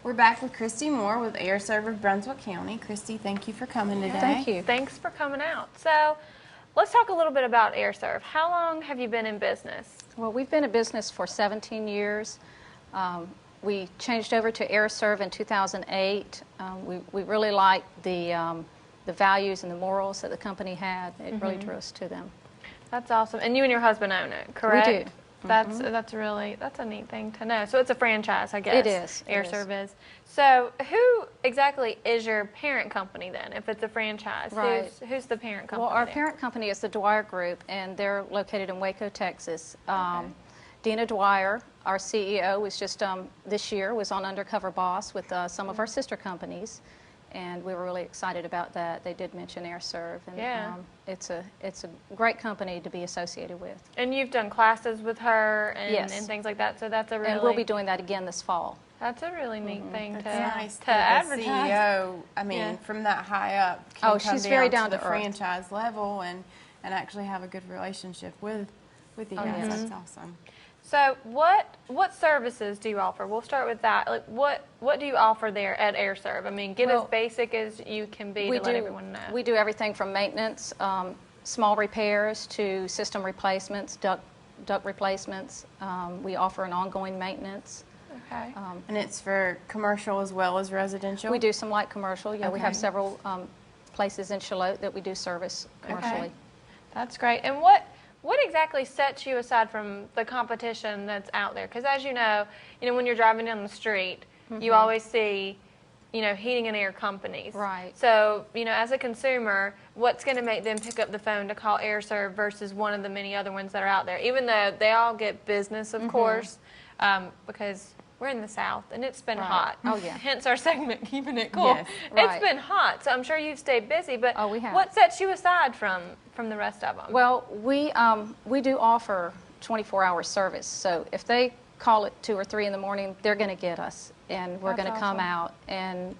We're back with Christy Moore with AireServ of Brunswick County. Christy, thank you for coming today. Thank you. Thanks for coming out. So let's talk a little bit about AireServ. How long have you been in business? Well, we've been in business for 17 years. We changed over to AireServ in 2008. We really liked the values and the morals that the company had. It really drew us to them. That's awesome. And you and your husband own it, correct? We do. That's a neat thing to know. So it's a franchise, I guess. It is. AireServ is. So who exactly is your parent company then, if it's a franchise? Right. Who's the parent company? Well, our there? parent company is the Dwyer Group, and they're located in Waco, Texas. Dina Dwyer, our CEO, was just this year was on Undercover Boss with some of our sister companies, and we were really excited about that. They did mention AireServ, and it's a great company to be associated with. And you've done classes with her and, Yes. and things like that, so that's a really... And we'll be doing that again this fall. That's a really neat thing It's to nice to that the advertise. CEO, I mean, from that high up, can come she's very down to to the earth. franchise level and actually have a good relationship with you guys. yes. That's awesome. So what services do you offer? We'll start with that. Like what do you offer there at AireServ? I mean, get as basic as you can be to let everyone know. We do everything from maintenance, small repairs, to system replacements, duct replacements. We offer an ongoing maintenance. Okay. And it's for commercial as well as residential? We do some light commercial. Yeah, we Okay. have several places in Charlotte that we do service commercially. Okay. That's great. And what exactly sets you aside from the competition that's out there? Because as you know, when you're driving down the street, you always see, heating and air companies. Right. So, as a consumer, what's going to make them pick up the phone to call AireServ versus one of the many other ones that are out there? Even though they all get business, of course, because we're in the South and it's been hot. Oh, yeah. Hence our segment, Keeping It Cool. Yes. Right. It's been hot, so I'm sure you've stayed busy. But we have. what sets you aside from the rest of them? Well, we do offer 24-hour service. So if they call at 2 or 3 in the morning, they're going to get us, and we're That's going to come awesome. out. And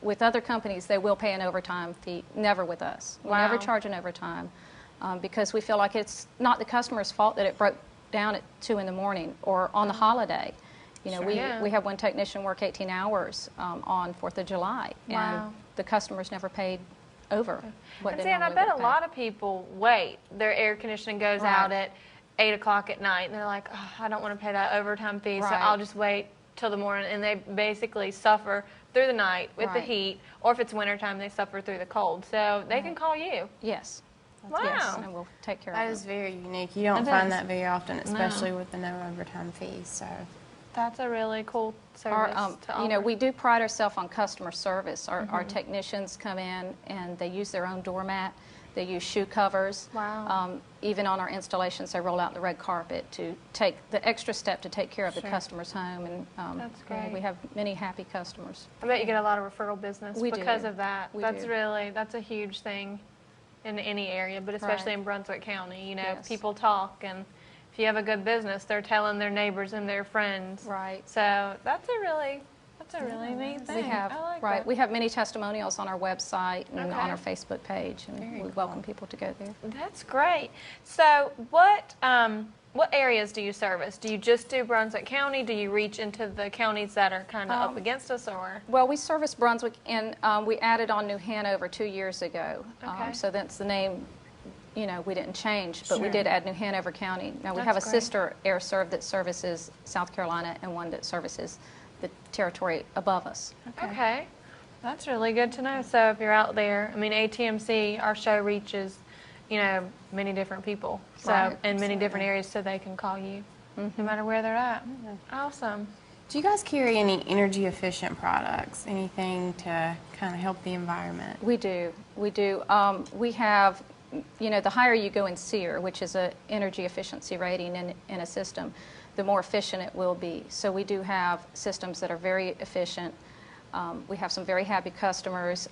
with other companies, they will pay an overtime fee. Never with us. We Wow. never charge an overtime because we feel like it's not the customer's fault that it broke down at 2 in the morning or on the holiday. We have one technician work 18 hours on 4th of July, Wow. and the customers never paid over what And they see, and I normally bet a would lot pay. of people wait. Their air conditioning goes Right. out at 8 o'clock at night, and they're like, oh, I don't want to pay that overtime fee, so Right. I'll just wait till the morning. And they basically suffer through the night with the Right. heat, or if it's wintertime, they suffer through the cold. So they can call you. Yes. Wow. Yes, and we'll take care That of is them. very unique. You don't It find is. that very often, especially with the no overtime fees. So That's a really cool service to offer. We do pride ourselves on customer service. Our technicians come in and they use their own doormat. They use shoe covers. Wow. Even on our installations, they roll out the red carpet to take the extra step to take care of the customer's home. And That's great. we have many happy customers. I bet you get a lot of referral business We because do. of that. We That's do. that's a huge thing in any area, but especially Right. in Brunswick County. Yes. People talk, and if you have a good business, they're telling their neighbors and their friends. Right. So that's a really neat thing. We have I like right. that. We have many testimonials on our website and Okay. on our Facebook page, and Very we cool. welcome people to go there. That's great. So what areas do you service? Do you just do Brunswick County? Do you reach into the counties that are kind of up against us, or? Well, we service Brunswick, and we added on New Hanover 2 years ago. Okay. So that's the name, we didn't change, but we Sure. did add New Hanover County. Now, we That's have a great. sister AireServ that services South Carolina and one that services the territory above us. Okay. That's really good to know. So if you're out there, I mean, ATMC, our show reaches, many different people. So Right. in many different areas, so they can call you no matter where they're at. Awesome. do you guys carry any energy efficient products? Anything to kind of help the environment? We do. We do. We have, the higher you go in SEER, which is a energy efficiency rating in a system, the more efficient it will be. So we do have systems that are very efficient. We have some very happy customers.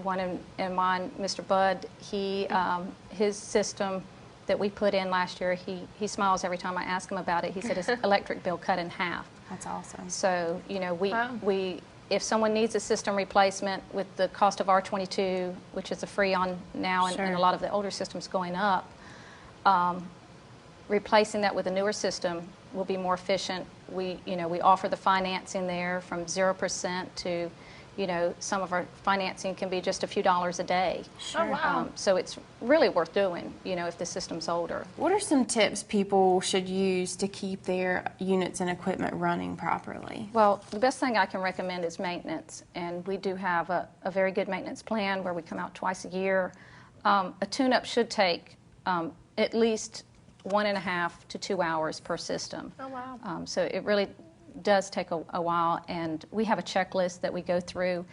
One in mine, Mr. Budd, his system that we put in last year, he smiles every time I ask him about it. He said his electric bill cut in half. That's awesome. So, Wow. if someone needs a system replacement with the cost of R22, which is a free on now, and a lot of the older systems going up, replacing that with a newer system will be more efficient. We offer the financing there from 0% to, some of our financing can be just a few dollars a day. Oh, wow. So it's really worth doing, if the system's older. What are some tips people should use to keep their units and equipment running properly? Well, the best thing I can recommend is maintenance, and we do have a very good maintenance plan where we come out twice a year. A tune-up should take at least 1.5 to 2 hours per system. Oh, wow. So it really does take a while, and we have a checklist that we go through,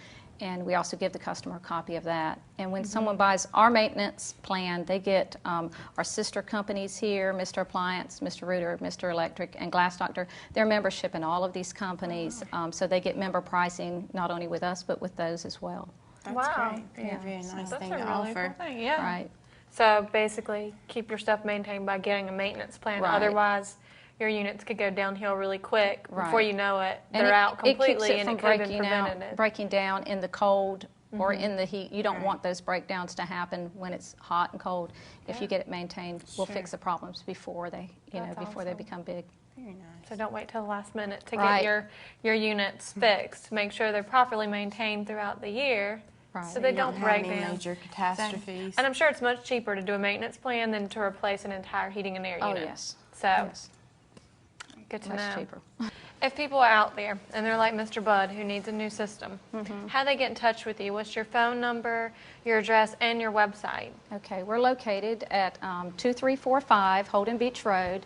and we also give the customer a copy of that. And when someone buys our maintenance plan, they get our sister companies here, Mr. Appliance, Mr. Rooter, Mr. Electric, and Glass Doctor, their membership in all of these companies, so they get member pricing not only with us but with those as well. That's Wow. great. Very, Yeah. very nice That's thing a to really offer. cool thing, yeah. Right. So basically, keep your stuff maintained by getting a maintenance plan. Right. Otherwise, your units could go downhill really quick. Right. Before you know it, And they're out it keeps completely, it and from it could have been breaking prevented. breaking down in the cold or in the heat. You don't Right. want those breakdowns to happen when it's hot and cold. If you get it maintained, we'll Sure. fix the problems before they, That's before they awesome. become big. Very nice. So don't wait till the last minute to Right. get your units fixed. Make sure they're properly maintained throughout the year, Right. so they You don't have break any down. major catastrophes. And I'm sure it's much cheaper to do a maintenance plan than to replace an entire heating and air Oh, unit. yes. So Yes. good to Much know. cheaper. If people are out there and they're like Mr. Bud who needs a new system, how do they get in touch with you? What's your phone number, your address, and your website? Okay, we're located at 2345 Holden Beach Road,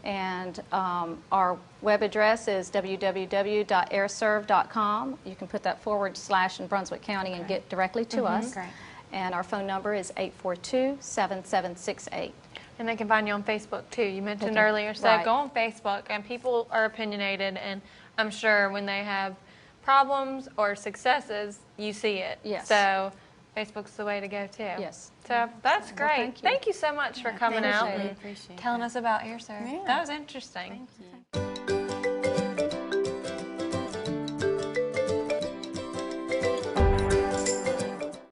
and our web address is www.airserv.com. You can put that / in Brunswick County and get directly to us. Great. And our phone number is 842-7768. And they can find you on Facebook too. You mentioned can- earlier, so right. go on Facebook. And people are opinionated, and I'm sure when they have problems or successes, you see it. Yes. So Facebook's the way to go too. Yes. So that's Well, great. thank you. so much for coming out Really and appreciate telling that. us about AireServ. Yeah. That was interesting. Thank you.